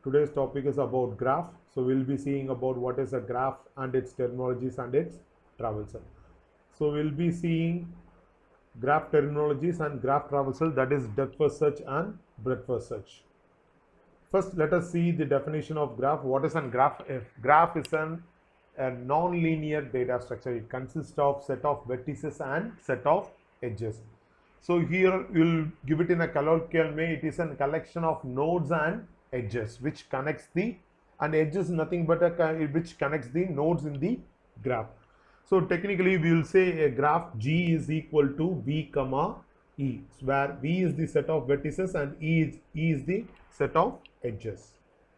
Today's topic is about graph. So we'll be seeing about what is a graph and its terminologies and its traversal. So we'll be seeing graph terminologies and graph traversal, that is depth first search and breadth first search. First, let us see the definition of graph. What is a graph? A graph is a non-linear data structure. It consists of set of vertices and set of edges. So here we'll give it in a colloquial way. It is a collection of nodes and edges which connects the, and edges nothing but which connects the nodes in the graph. So technically we will say a graph G is equal to V comma E, where V is the set of vertices and E is the set of edges.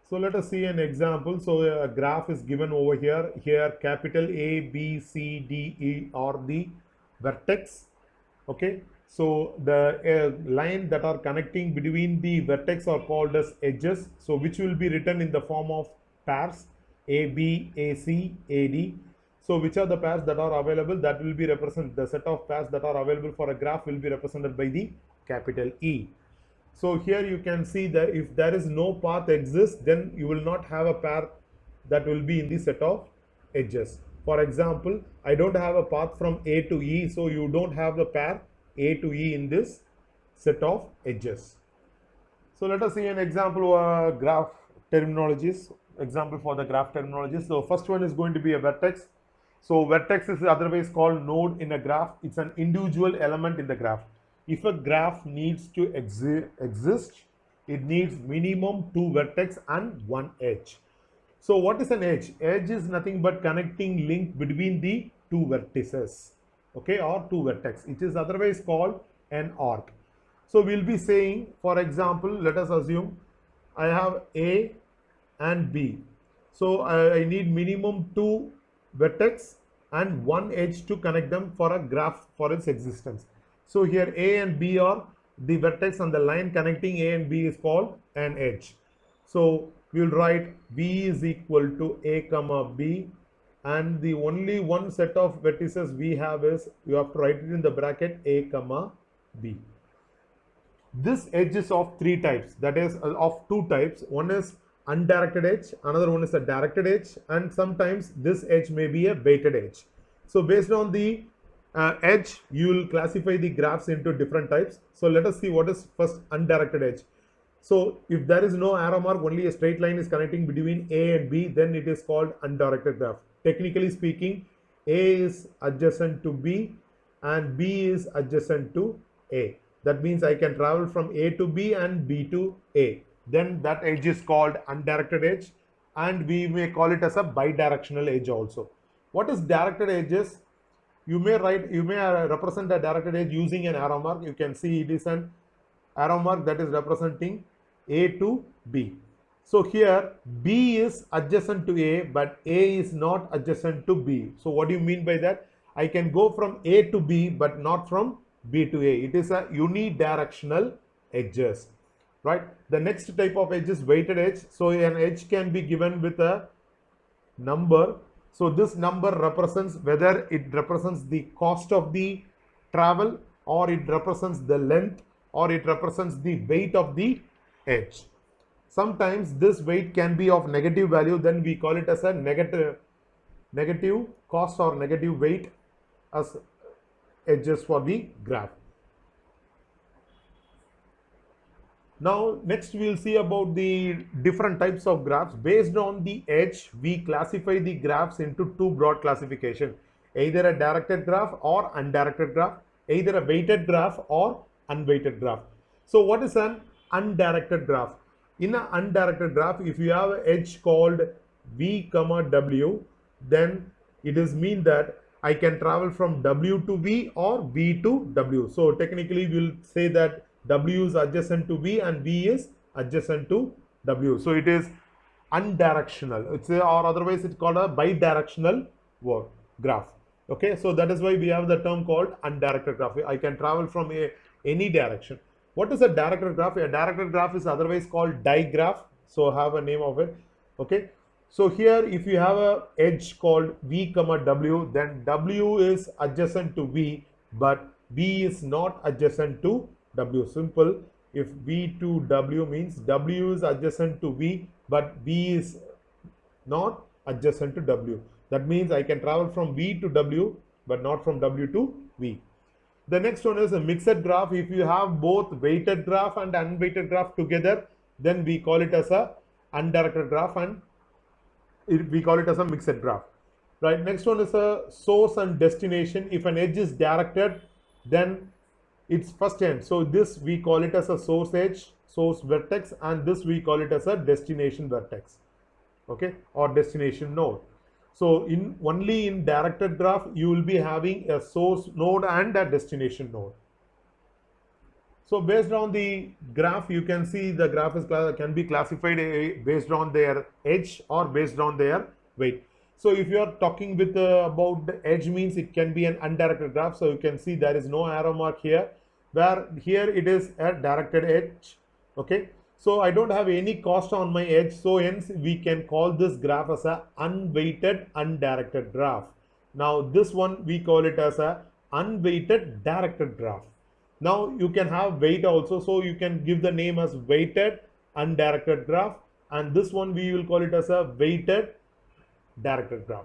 So let us see an example. So a graph is given over here. Here capital A, B, C, D, E are the vertex. Okay. So the line that are connecting between the vertex are called as edges. So which will be written in the form of pairs AB, AC, AD. So which are the pairs that are available? That will be represented, the set of pairs that are available for a graph will be represented by the capital E. So here you can see that if there is no path exists, then you will not have a pair that will be in the set of edges. For example, I don't have a path from A to E, so you don't have the pair A to E in this set of edges. So let us see an example of graph terminologies. Example for the graph terminologies. So first one is going to be a vertex. So vertex is otherwise called node in a graph. It's an individual element in the graph. If a graph needs to exist, it needs minimum 2 vertex and 1 edge. So what is an edge? Edge is nothing but connecting link between the 2 vertices, okay, or 2 vertex. It is otherwise called an arc. So we'll be saying, for example, let us assume I have A and B. So I need minimum 2 vertex and 1 edge to connect them for a graph for its existence. So here A and B are the vertex, and the line connecting A and B is called an edge. So we will write B is equal to A comma B, and the only one set of vertices we have is, you have to write it in the bracket A comma B. This edge is of 3 types, that is of 2 types. One is undirected edge, another one is a directed edge, and sometimes this edge may be a weighted edge. So based on the edge, you will classify the graphs into different types. So let us see what is first undirected edge. So if there is no arrow mark, only a straight line is connecting between A and B, then it is called undirected graph. Technically speaking, A is adjacent to B and B is adjacent to A. That means I can travel from A to B and B to A. Then that edge is called undirected edge, and we may call it as a bidirectional edge also. What is directed edges? You may represent a directed edge using an arrow mark. You can see it is an arrow mark that is representing A to B. So here B is adjacent to A, but A is not adjacent to B. So what do you mean by that? I can go from A to B, but not from B to A. It is a unidirectional edges, right? The next type of edge is weighted edge. So an edge can be given with a number. So this number represents whether it represents the cost of the travel, or it represents the length, or it represents the weight of the edge. Sometimes this weight can be of negative value, then we call it as a negative cost or negative weight as edges for the graph. Now next we will see about the different types of graphs. Based on the edge, we classify the graphs into 2 broad classification, either a directed graph or undirected graph, either a weighted graph or unweighted graph. So what is an undirected graph? In an undirected graph, if you have an edge called V comma W, then it is mean that I can travel from W to V or V to W. So technically we will say that W is adjacent to V and V is adjacent to W. So it is undirectional. It's or otherwise it's called a bidirectional graph. Okay, so that is why we have the term called undirected graph. I can travel from any direction. What is a directed graph? A directed graph is otherwise called digraph. So have a name of it. Okay. So here if you have a edge called V comma W, then W is adjacent to V, but V is not adjacent to W. Simple. If V to W means W is adjacent to V, but V is not adjacent to W. That means I can travel from V to W, but not from W to V. The next one is a mixed graph. If you have both weighted graph and unweighted graph together, then we call it as a undirected graph, and we call it as a mixed graph. Right. Next one is a source and destination. If an edge is directed, then its first end. So this we call it as a source edge, source vertex, and this we call it as a destination vertex. Okay, or destination node. So in only in directed graph you will be having a source node and a destination node. So based on the graph, you can see the graph is can be classified based on their edge or based on their weight. So if you are talking with about the edge, means it can be an undirected graph. So you can see there is no arrow mark here, where here it is a directed edge. Okay, so I don't have any cost on my edge, so hence we can call this graph as a unweighted undirected graph. Now this one we call it as a unweighted directed graph. Now you can have weight also, so you can give the name as weighted undirected graph, and this one we will call it as a weighted directed graph.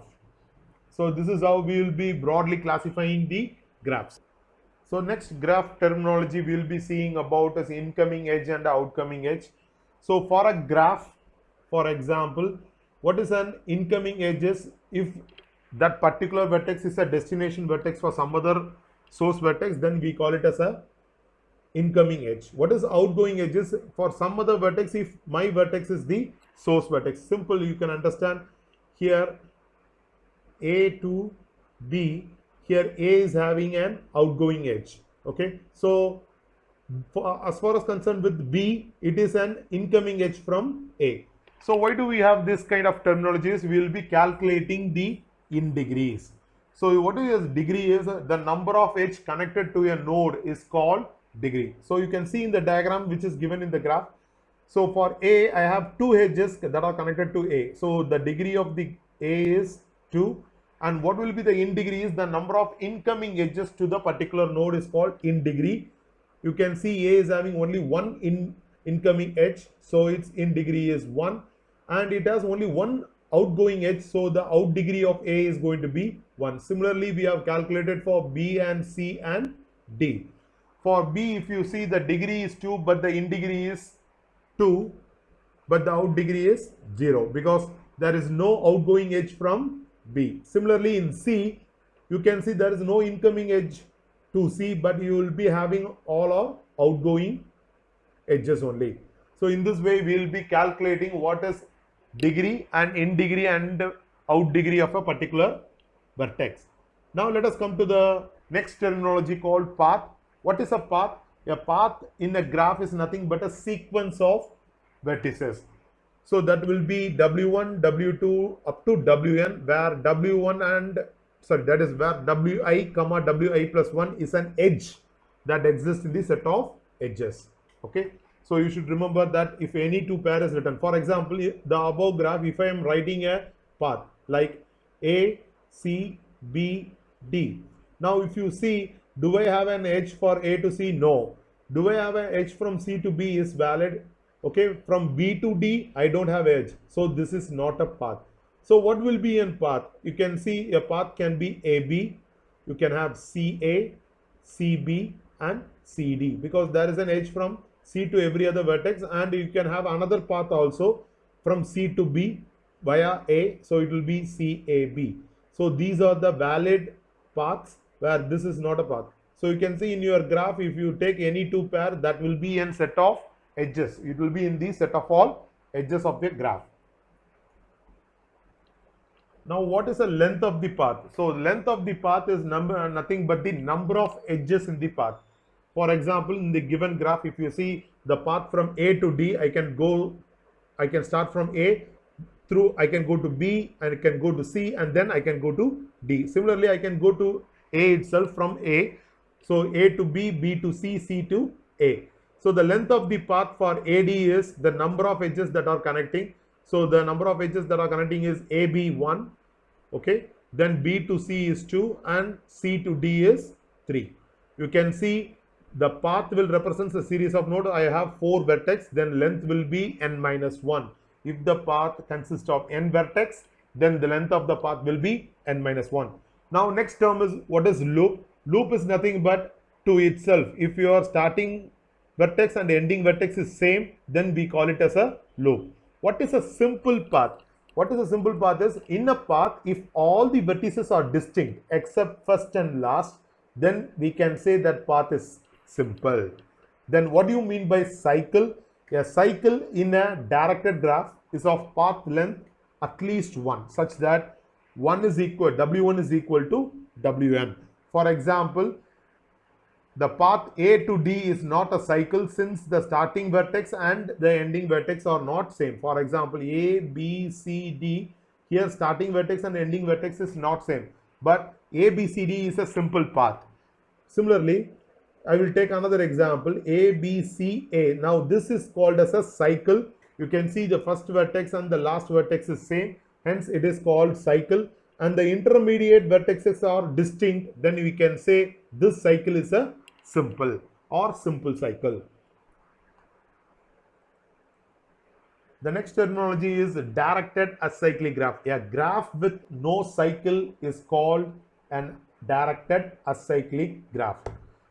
So this is how we will be broadly classifying the graphs. So next graph terminology we will be seeing about is incoming edge and outgoing edge. So for a graph, for example, what is an incoming edge is if that particular vertex is a destination vertex for some other source vertex, then we call it as a incoming edge. What is outgoing edges? For some other vertex, if my vertex is the source vertex. Simple, you can understand here A to B, here A is having an outgoing edge. Okay, so as far as concerned with B, it is an incoming edge from A. So why do we have this kind of terminologies? We will be calculating the in degrees. So what is degree is the number of edge connected to a node is called degree. So you can see in the diagram which is given in the graph. So for A, I have two edges that are connected to A. So the degree of the A is 2. And what will be the in degree is the number of incoming edges to the particular node is called in degree. You can see A is having only one incoming edge. So its in degree is 1. And it has only one outgoing edge. So the out degree of A is going to be 1. Similarly, we have calculated for B and C and D. For B, if you see the degree is 2, but the in degree is 2, but the out degree is 0 because there is no outgoing edge from B. Similarly, in C, you can see there is no incoming edge to C, but you will be having all of outgoing edges only. So in this way, we will be calculating what is degree and in degree and out degree of a particular vertex. Now let us come to the next terminology called path. What is a path? A path in a graph is nothing but a sequence of vertices. So that will be W1, W2 up to Wn, where W1 and that is where Wi comma Wi plus 1 is an edge that exists in the set of edges. Okay. So you should remember that if any two pair is written, for example, the above graph, if I am writing a path like A, C, B, D. Now if you see, do I have an edge for A to C? No. Do I have an edge from C to B is valid? Okay, from B to D, I don't have edge. So this is not a path. So what will be a path? You can see a path can be AB, you can have CA, CB and CD because there is an edge from C to every other vertex, and you can have another path also from C to B via A. So it will be CAB. So these are the valid paths where this is not a path. So you can see in your graph, if you take any two pair, that will be a set of edges. It will be in the set of all edges of the graph. Now what is the length of the path? So length of the path is nothing but the number of edges in the path. For example, in the given graph, if you see the path from A to D, I can start from A through, I can go to B and I can go to C and then I can go to D. Similarly, I can go to A itself from A. So A to B, B to C, C to A. So the length of the path for AD is the number of edges that are connecting. So the number of edges that are connecting is AB 1. Okay. Then B to C is 2 and C to D is 3. You can see the path will represent a series of nodes. I have 4 vertex, then length will be n minus 1. If the path consists of n vertex, then the length of the path will be n minus 1. Now next term is, what is loop? Loop is nothing but to itself. If your starting vertex and ending vertex is same, then we call it as a loop. What is a simple path? What is a simple path is, in a path, if all the vertices are distinct except first and last, then we can say that path is simple. Then what do you mean by cycle? A cycle in a directed graph is of path length at least 1, such that W1 is equal to Wn. For example, the path A to D is not a cycle since the starting vertex and the ending vertex are not same. For example, A, B, C, D, here starting vertex and ending vertex is not same. But A, B, C, D is a simple path. Similarly, I will take another example, A, B, C, A. Now this is called as a cycle. You can see the first vertex and the last vertex is same. Hence it is called cycle. And the intermediate vertices are distinct. Then we can say this cycle is a simple or simple cycle. The next terminology is directed acyclic graph. A graph with no cycle is called an directed acyclic graph.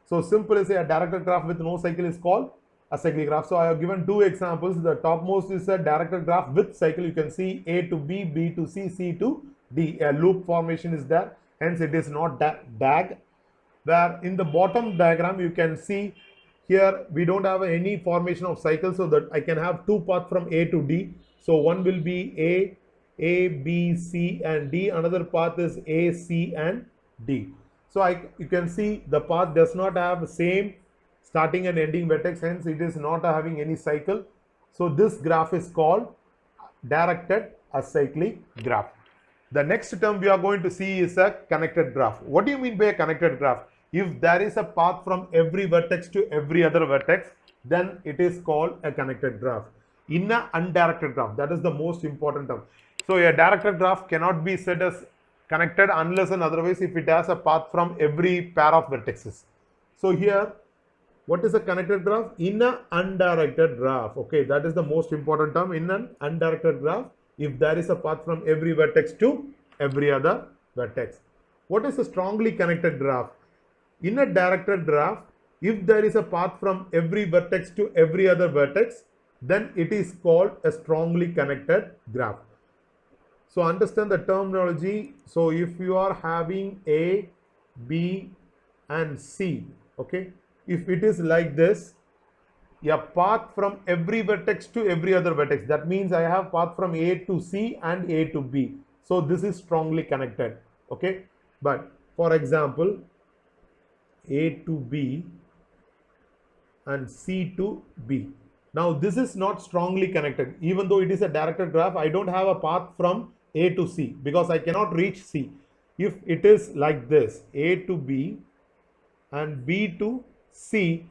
So simple is, a directed graph with no cycle is called acyclic graph. So I have given 2 examples. The topmost is a directed graph with cycle. You can see A to B, B to C, C to D. A loop formation is there. Hence it is not DAG. Where in the bottom diagram you can see here we don't have any formation of cycle, so that I can have 2 paths from A to D. So one will be A, B, C and D. Another path is A, C and D. So you can see the path does not have same starting and ending vertex, hence it is not having any cycle. So this graph is called directed acyclic graph. The next term we are going to see is a connected graph. What do you mean by a connected graph? If there is a path from every vertex to every other vertex, then it is called a connected graph. In an undirected graph, that is the most important term. So a directed graph cannot be said as connected unless and otherwise if it has a path from every pair of vertices. So here, what is a connected graph? In an undirected graph, okay, that is the most important term. In an undirected graph, if there is a path from every vertex to every other vertex. What is a strongly connected graph? In a directed graph, if there is a path from every vertex to every other vertex, then it is called a strongly connected graph. So understand the terminology. So if you are having A, B and C, okay, if it is like this, a path from every vertex to every other vertex, that means I have path from A to C and A to B. So this is strongly connected, okay. But for example, A to B and C to B. Now this is not strongly connected. Even though it is a directed graph, I don't have a path from A to C because I cannot reach C. If it is like this, A to B and B to C,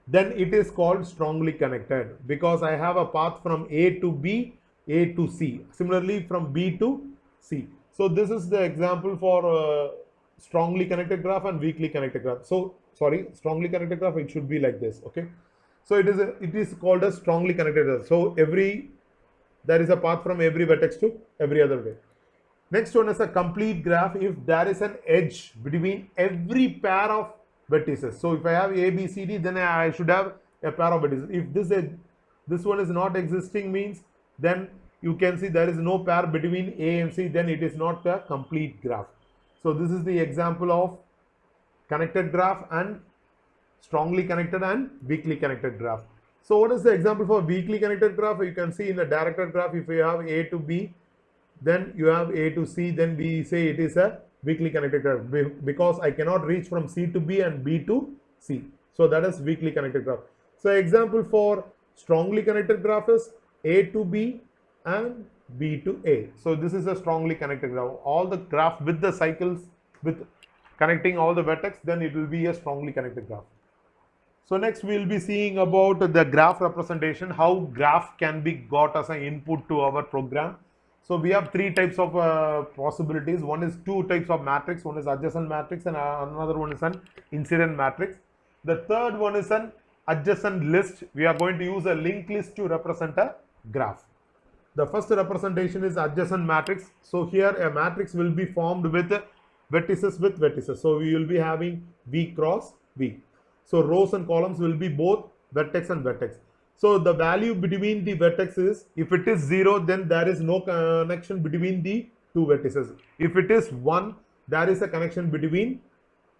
then it is called strongly connected because I have a path from A to B, A to C. Similarly from B to C. So this is the example for strongly connected graph and weakly connected graph. So sorry, strongly connected graph, it should be like this, okay. So it is called a strongly connected graph. So there is a path from every vertex to every other way. Next one is a complete graph if there is an edge between every pair of vertices. So if I have A, B, C, D, then I should have a pair of vertices. If this one is not existing, means then you can see there is no pair between A and C, then it is not a complete graph. So this is the example of connected graph and strongly connected and weakly connected graph. So what is the example for weakly connected graph? You can see in the directed graph, if you have A to B, then you have A to C, then we say it is a weakly connected graph because I cannot reach from C to B and B to C. So that is weakly connected graph. So example for strongly connected graph is A to B and B to A. So this is a strongly connected graph. All the graph with the cycles with connecting all the vertex, then it will be a strongly connected graph. So next we will be seeing about the graph representation, how graph can be got as an input to our program. So we have 3 types of possibilities. One is 2 types of matrix. One is adjacent matrix and another one is an incident matrix. The third one is an adjacent list. We are going to use a linked list to represent a graph. The first representation is adjacent matrix. So here a matrix will be formed with vertices with vertices. So we will be having V cross V. So rows and columns will be both vertex and vertex. So the value between the vertices, if it is 0, then there is no connection between the two vertices. If it is 1, there is a connection between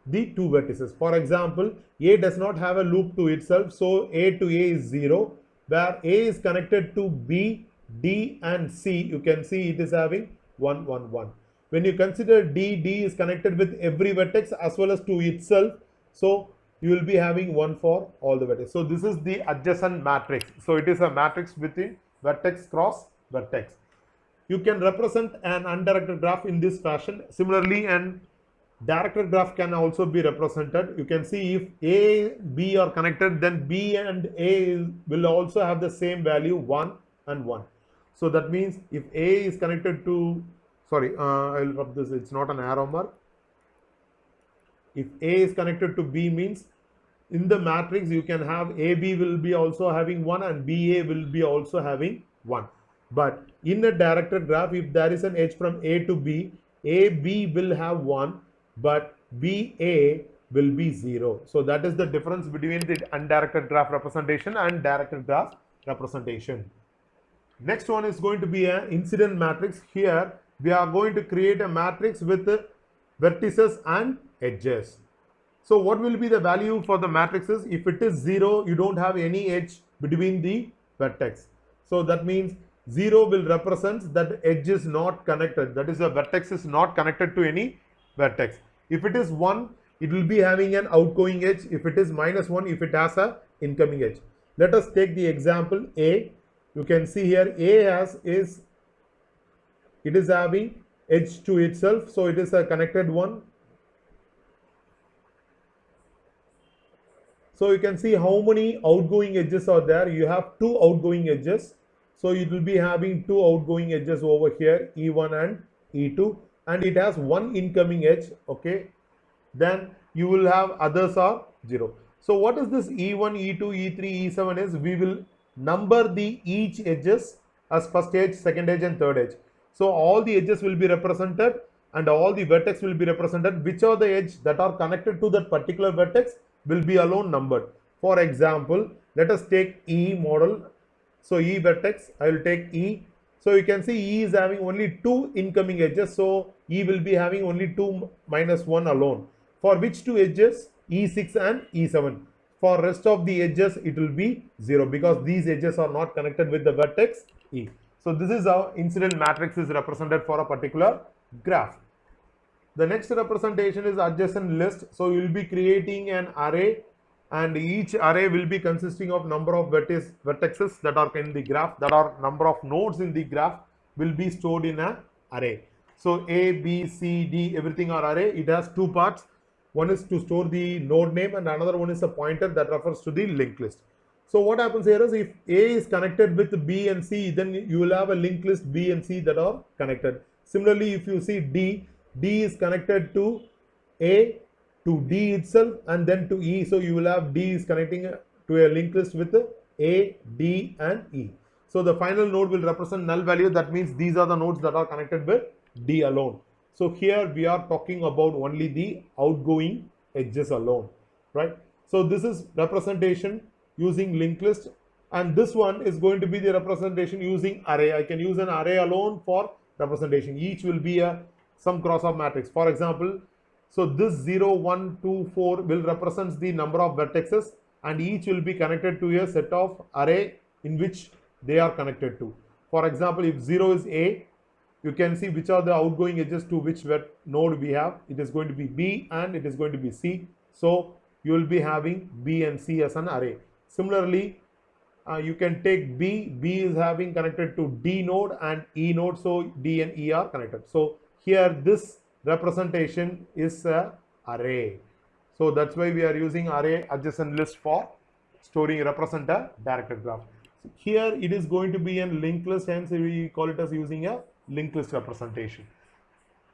the two vertices. For example, A does not have a loop to itself, so A to A is 0, where A is connected to B, D and C. You can see it is having 1, 1, 1. When you consider D, D is connected with every vertex as well as to itself, so you will be having 1 for all the vertices. So this is the adjacent matrix. So it is a matrix within vertex cross vertex. You can represent an undirected graph in this fashion. Similarly, an directed graph can also be represented. You can see if A, B are connected, then B and A will also have the same value 1 and 1. So that means if A is connected to, sorry, I'll rub this, it's not an arrow mark. If A is connected to B means in the matrix you can have AB will be also having 1 and BA will be also having 1. But in a directed graph, if there is an edge from A to B, AB will have 1, but BA will be 0. So that is the difference between the undirected graph representation and directed graph representation. Next one is going to be an incident matrix. Here we are going to create a matrix with vertices and edges. So what will be the value for the matrices? If it is 0, you don't have any edge between the vertex. So that means 0 will represent that edge is not connected. That is, the vertex is not connected to any vertex. If it is 1, it will be having an outgoing edge. If it is -1, if it has a incoming edge. Let us take the example A. You can see here A it is having edge to itself. So it is a connected one. So you can see how many outgoing edges are there. You have 2 outgoing edges. So it will be having 2 outgoing edges over here, E1 and E2, and it has 1 incoming edge. Okay, then you will have others are 0. So what is this E1, E2, E3, E7 is? We will number the each edges as first edge, second edge and third edge. So all the edges will be represented and all the vertex will be represented. Which are the edge that are connected to that particular vertex will be alone numbered. For example, let us take E model. So E vertex, I will take E. So you can see E is having only 2 incoming edges. So E will be having only 2 minus 1 alone. For which 2 edges? E6 and E7. For rest of the edges, it will be 0 because these edges are not connected with the vertex E. So this is how incident matrix is represented for a particular graph. The next representation is adjacent list. So you will be creating an array, and each array will be consisting of number of vertices that are in the graph, that are number of nodes in the graph will be stored in an array. So A, B, C, D, everything are array. It has 2 parts. One is to store the node name and another one is a pointer that refers to the linked list. So what happens here is if A is connected with B and C, then you will have a linked list B and C that are connected. Similarly, if you see D is connected to A, to D itself and then to E. So you will have D is connecting to a linked list with A, D and E. So the final node will represent null value. That means these are the nodes that are connected with D alone. So here we are talking about only the outgoing edges alone, right? So this is representation using linked list, and this one is going to be the representation using array. I can use an array alone for representation. Each will be a some cross of matrix. For example, so this 0, 1, 2, 4 will represent the number of vertices, and each will be connected to a set of array in which they are connected to. For example, if 0 is A, you can see which are the outgoing edges to which node we have. It is going to be B and it is going to be C. So you will be having B and C as an array. Similarly, you can take B. B is having connected to D node and E node. So D and E are connected. So here this representation is a array. So that's why we are using array adjacent list for storing represent a directed graph. So here it is going to be a linked list, hence we call it as using a linked list representation.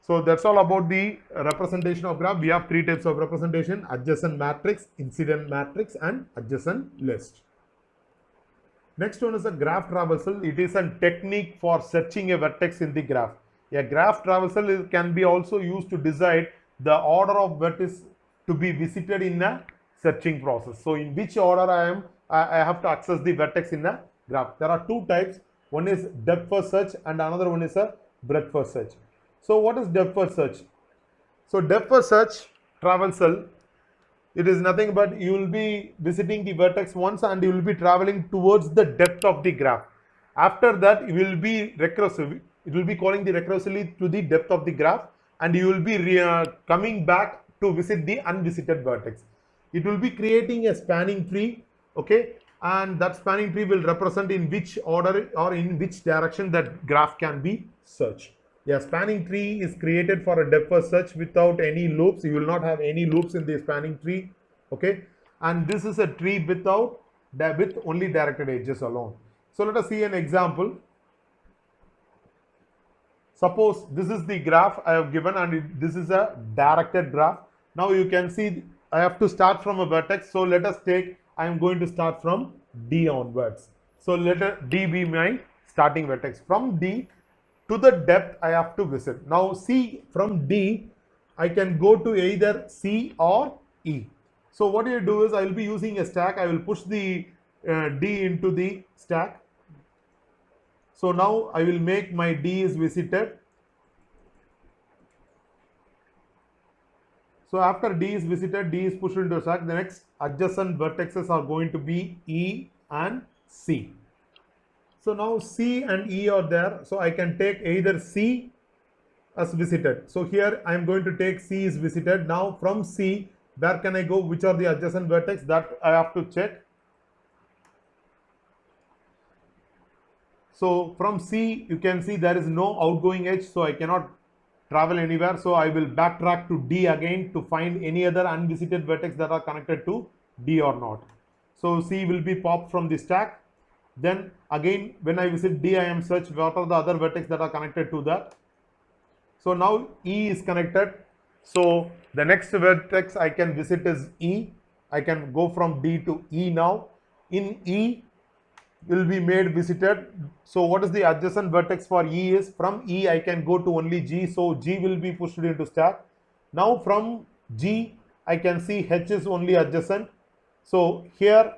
So that's all about the representation of graph. We have three types of representation: adjacent matrix, incident matrix, and adjacent list. Next one is a graph traversal. It is a technique for searching a vertex in the graph. A graph traversal can be also used to decide the order of vertex to be visited in a searching process. So in which order I have to access the vertex in a graph. There are two types. One is depth first search and another one is a breadth first search. So what is depth first search? So depth first search traversal, it is nothing but you will be visiting the vertex once and you will be traveling towards the depth of the graph. After that, you will be recursive. It will be calling the recursively to the depth of the graph, and you will be coming back to visit the unvisited vertex. It will be creating a spanning tree, okay, and that spanning tree will represent in which order or in which direction that graph can be searched. A spanning tree is created for a depth first search without any loops. You will not have any loops in the spanning tree, okay, and this is a tree without with only directed edges alone. So let us see an example. Suppose this is the graph I have given and this is a directed graph. Now you can see I have to start from a vertex. So let us take, I am going to start from D onwards. So let D be my starting vertex. From D to the depth I have to visit. Now see, from D I can go to either C or E. So what you do is I will be using a stack. I will push the D into the stack. So now I will make my D is visited. So after D is visited, D is pushed into a stack. The next adjacent vertexes are going to be E and C. So now C and E are there. So I can take either C as visited. So here I am going to take C is visited. Now from C, where can I go? Which are the adjacent vertex? That I have to check. So from C, you can see there is no outgoing edge, so I cannot travel anywhere. So I will backtrack to D again to find any other unvisited vertex that are connected to D or not. So C will be popped from the stack. Then again, when I visit D, I am search what are the other vertex that are connected to that. So now E is connected. So the next vertex I can visit is E. I can go from D to E now. In E, will be made visited. So what is the adjacent vertex for E is from E I can go to only G. So G will be pushed into stack. Now from G I can see H is only adjacent. So here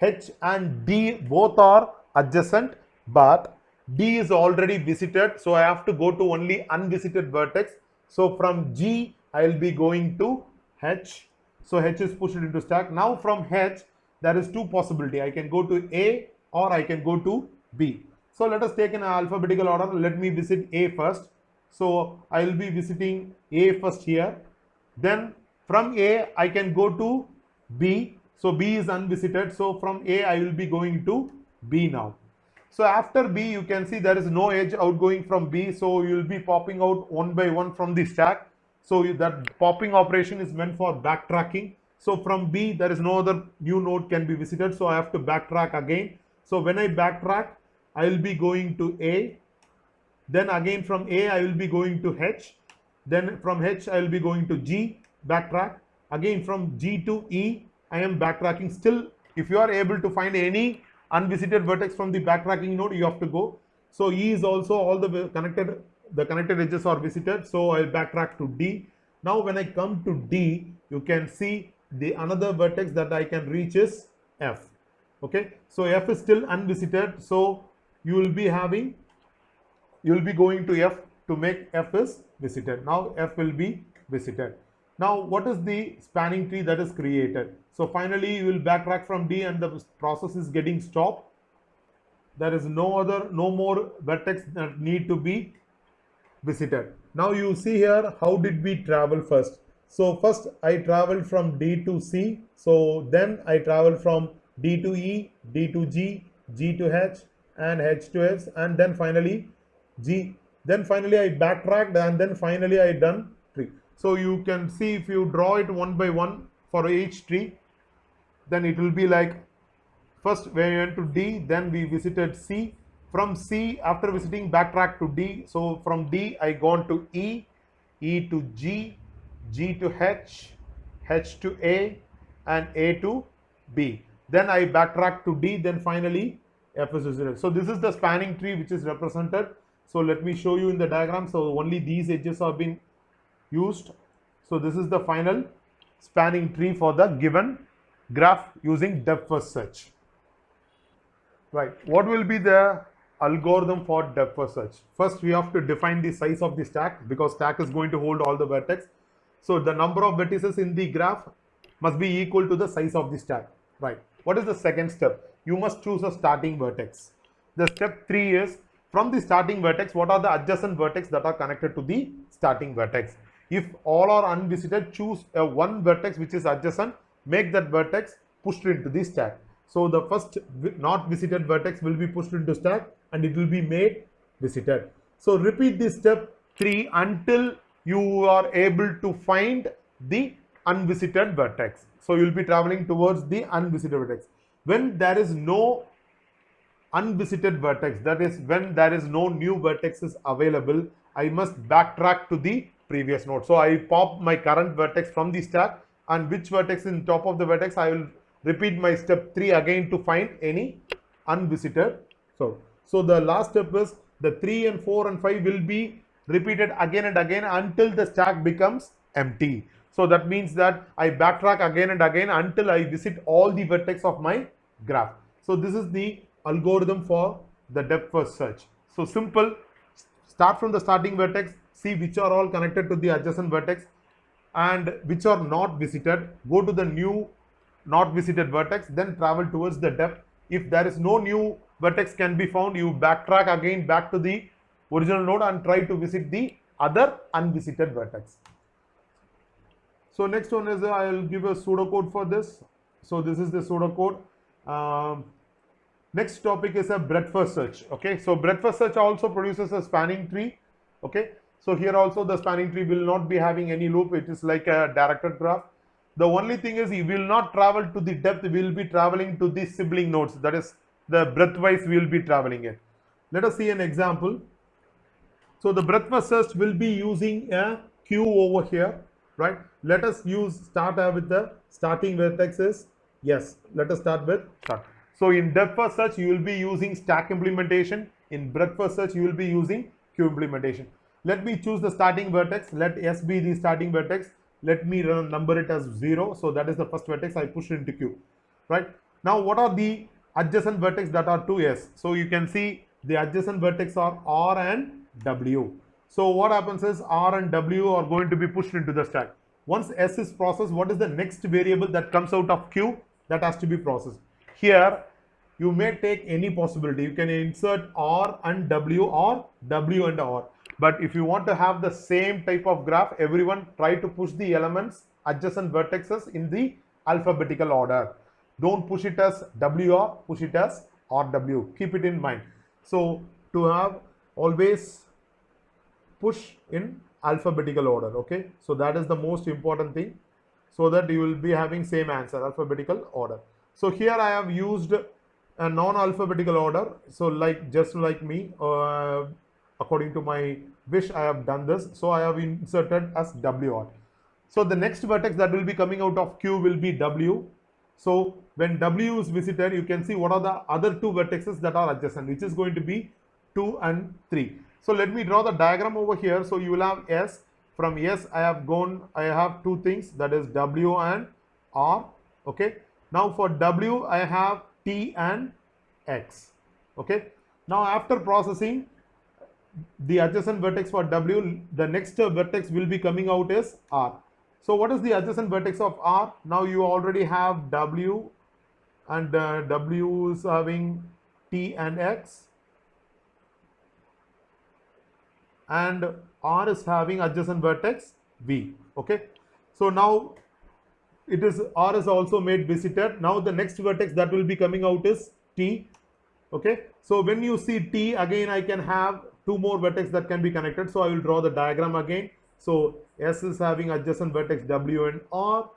H and D both are adjacent, but D is already visited. So I have to go to only unvisited vertex. So from G I will be going to H. So H is pushed into stack. Now from H there is two possibility. I can go to A or I can go to B. So let us take in alphabetical order. Let me visit A first. So I will be visiting A first here. Then from A I can go to B. So B is unvisited. So from A I will be going to B now. So after B you can see there is no edge outgoing from B. So you will be popping out one by one from the stack. So that popping operation is meant for backtracking. So from B there is no other new node can be visited. So I have to backtrack again. So when I backtrack, I will be going to A. Then again from A, I will be going to H. Then from H, I will be going to G, backtrack. Again from G to E, I am backtracking. Still, if you are able to find any unvisited vertex from the backtracking node, you have to go. So E is also all the connected edges are visited. So I will backtrack to D. Now when I come to D, you can see the another vertex that I can reach is F. Okay, so F is still unvisited, so you will be going to F to make F is visited. Now F will be visited. Now what is the spanning tree that is created? So finally you will backtrack from D and the process is getting stopped. There is no more vertex that need to be visited. Now you see here, how did we travel first? So first I traveled from D to C. So then I traveled from D to E, D to G, G to H, and H to S, and then finally G. Then finally I backtracked, and then finally I done tree. So you can see if you draw it one by one for each tree, then it will be like first we went to D, then we visited C. From C, after visiting, backtrack to D. So from D I gone to E. E to G, G to H, H to A, and A to B. Then I backtrack to D, then finally F is 0. So this is the spanning tree which is represented. So let me show you in the diagram. So only these edges have been used. So this is the final spanning tree for the given graph using depth first search. Right. What will be the algorithm for depth first search? First, we have to define the size of the stack because stack is going to hold all the vertex. So the number of vertices in the graph must be equal to the size of the stack. Right. What is the second step? You must choose a starting vertex. The step 3 is from the starting vertex, what are the adjacent vertex that are connected to the starting vertex? If all are unvisited, choose a one vertex which is adjacent, make that vertex pushed into the stack. So the first not visited vertex will be pushed into stack and it will be made visited. So repeat this step 3 until you are able to find the unvisited vertex. So you will be traveling towards the unvisited vertex. When there is no unvisited vertex, that is when there is no new vertexes available, I must backtrack to the previous node. So I pop my current vertex from the stack, and which vertex in top of the vertex, I will repeat my step 3 again to find any unvisited. So the last step is the 3 and 4 and 5 will be repeated again and again until the stack becomes empty. So that means that I backtrack again and again until I visit all the vertex of my graph. So this is the algorithm for the depth first search. So simple, start from the starting vertex, see which are all connected to the adjacent vertex and which are not visited, go to the new not visited vertex, then travel towards the depth. If there is no new vertex can be found, you backtrack again back to the original node and try to visit the other unvisited vertex. So next one is I will give a pseudocode for this. So this is the pseudocode. Next topic is a breadth first search. Okay, so breadth first search also produces a spanning tree. Okay, so here also the spanning tree will not be having any loop. It is like a directed graph. The only thing is, you will not travel to the depth. We will be traveling to the sibling nodes. That is the breadth wise we will be traveling it. Let us see an example. So the breadth first search will be using a queue over here, right? Let us start with the starting vertexes. Yes, let us start with start. So in depth first search, you will be using stack implementation. In breadth first search, you will be using queue implementation. Let me choose the starting vertex. Let S be the starting vertex. Let me number it as 0. So that is the first vertex I push into queue, right? Now, what are the adjacent vertex that are to S? So you can see the adjacent vertex are R and W. So what happens is R and W are going to be pushed into the stack. Once S is processed, what is the next variable that comes out of queue that has to be processed? Here, you may take any possibility. You can insert R and W or W and R. But if you want to have the same type of graph, everyone try to push the elements adjacent vertexes in the alphabetical order. Don't push it as WR, push it as RW. Keep it in mind. So to have always push in alphabetical order. Okay, so that is the most important thing, so that you will be having same answer, alphabetical order. So here I have used a non-alphabetical order. So just like me, according to my wish, I have done this. So I have inserted as WR. So the next vertex that will be coming out of Q will be W. So when W is visited, you can see what are the other two vertexes that are adjacent, which is going to be 2 and 3. So let me draw the diagram over here. So you will have S. From S, I have two things, that is W and R. Okay. Now for W, I have T and X. Okay. Now after processing the adjacent vertex for W, the next vertex will be coming out as R. So what is the adjacent vertex of R? Now you already have W, and W is having T and X, and R is having adjacent vertex V. Okay. So now it is R is also made visited. Now the next vertex that will be coming out is T. Okay. So when you see T, again I can have two more vertex that can be connected. So I will draw the diagram again. So S is having adjacent vertex W and R,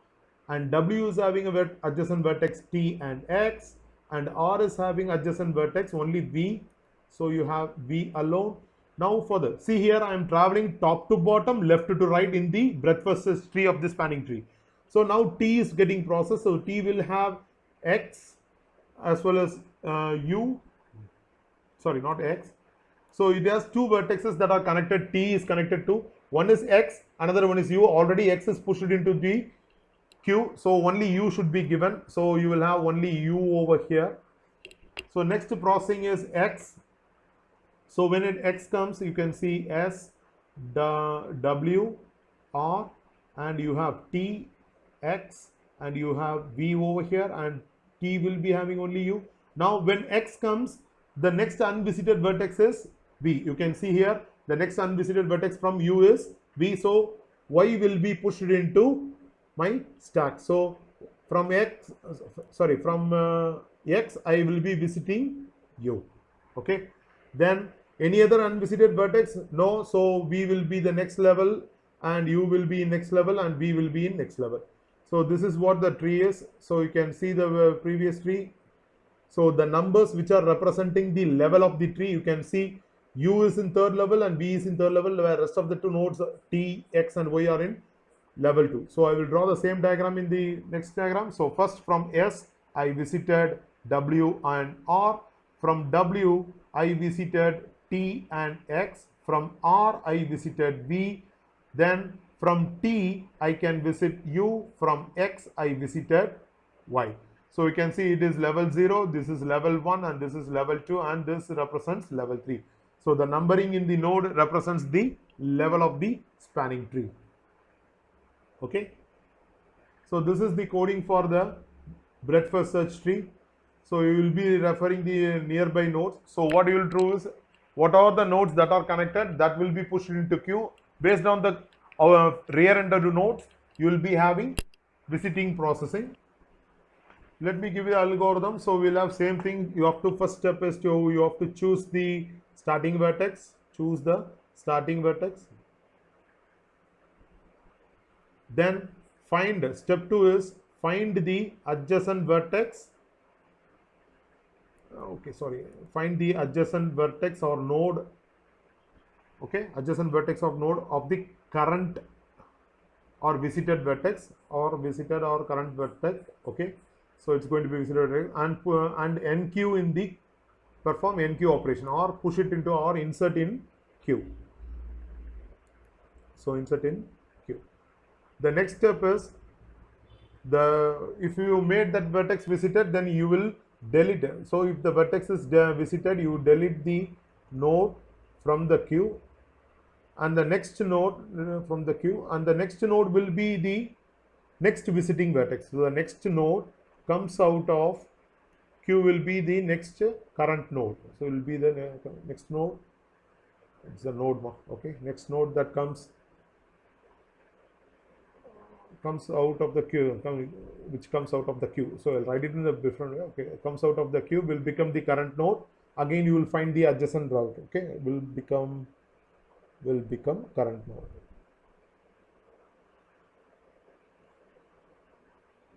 and W is having a adjacent vertex T and X, and R is having adjacent vertex only V. So you have V alone. Now further, see here I am traveling top to bottom, left to right in the breadth first search tree of the spanning tree. So now T is getting processed. So T will have X as well as U, sorry, not X. So it has two vertices that are connected. T is connected to, one is X, another one is U. Already X is pushed into the Q, so only U should be given. So you will have only U over here. So next processing is X. So when X comes, you can see S, W, R, and you have T, X, and you have V over here, and T will be having only U. Now when X comes, the next unvisited vertex is V. You can see here the next unvisited vertex from U is V. So Y will be pushed into my stack. So from X, sorry, from X I will be visiting U. Okay. Then any other unvisited vertex? No. So V will be the next level, and U will be in next level, and V will be in next level. So this is what the tree is. So you can see the previous tree. So the numbers which are representing the level of the tree, you can see U is in third level and V is in third level, where rest of the two nodes T, X and Y are in level 2. So I will draw the same diagram in the next diagram. So first from S I visited W and R. From W I visited T and X. From R I visited V. Then from T I can visit U. From X I visited Y. So you can see it is level 0, this is level 1, and this is level 2, and this represents level 3. So the numbering in the node represents the level of the spanning tree. Okay. So this is the coding for the breadth first search tree. So you will be referring the nearby nodes. So what you will do is, what are the nodes that are connected, that will be pushed into queue. Based on the rear-ended nodes, you will be having visiting processing. Let me give you the algorithm. So we'll have same thing. You have to, first step is to, you have to choose the starting vertex. Choose the starting vertex. Then find, step 2 is find the adjacent vertex. Okay, sorry, find the adjacent vertex or node. Okay, adjacent vertex of node of the current or visited vertex, or visited or current vertex. Okay, so it's going to be visited, and NQ in the, perform NQ operation, or push it into, or insert in Q. So insert in Q. The next step is, if you made that vertex visited, then you will delete it. So if the vertex is visited, you delete the node from the queue, and the next node from the queue, and the next node will be the next visiting vertex. So the next node comes out of queue will be the next current node. So it will be the next node. It's the node. Okay, next node that comes out of the queue, which comes out of the queue. So I'll write it in a different way. Okay, it comes out of the queue, will become the current node. Again, you will find the adjacent route. Okay, will become current node,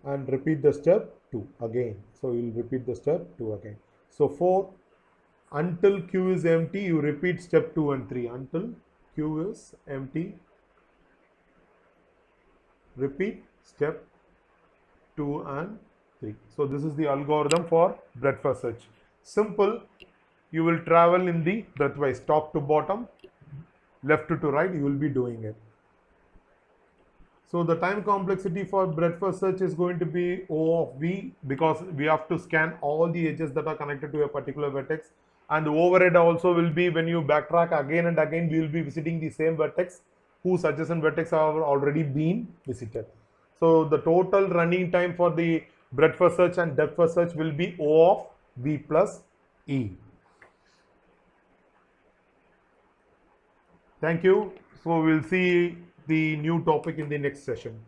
and repeat the step 2 again. So you will repeat the step 2 again. So 4, until queue is empty, you repeat step 2 and 3. Until queue is empty, repeat step 2 and 3. So this is the algorithm for breadth first search. Simple. You will travel in the breadthwise, top to bottom, left to right, you will be doing it. So the time complexity for breadth first search is going to be O of V, because we have to scan all the edges that are connected to a particular vertex. And the overhead also will be, when you backtrack again and again, we will be visiting the same vertex whose adjacent vertex have already been visited. So the total running time for the breadth first search and depth first search will be O of V plus E. Thank you. So we'll see the new topic in the next session.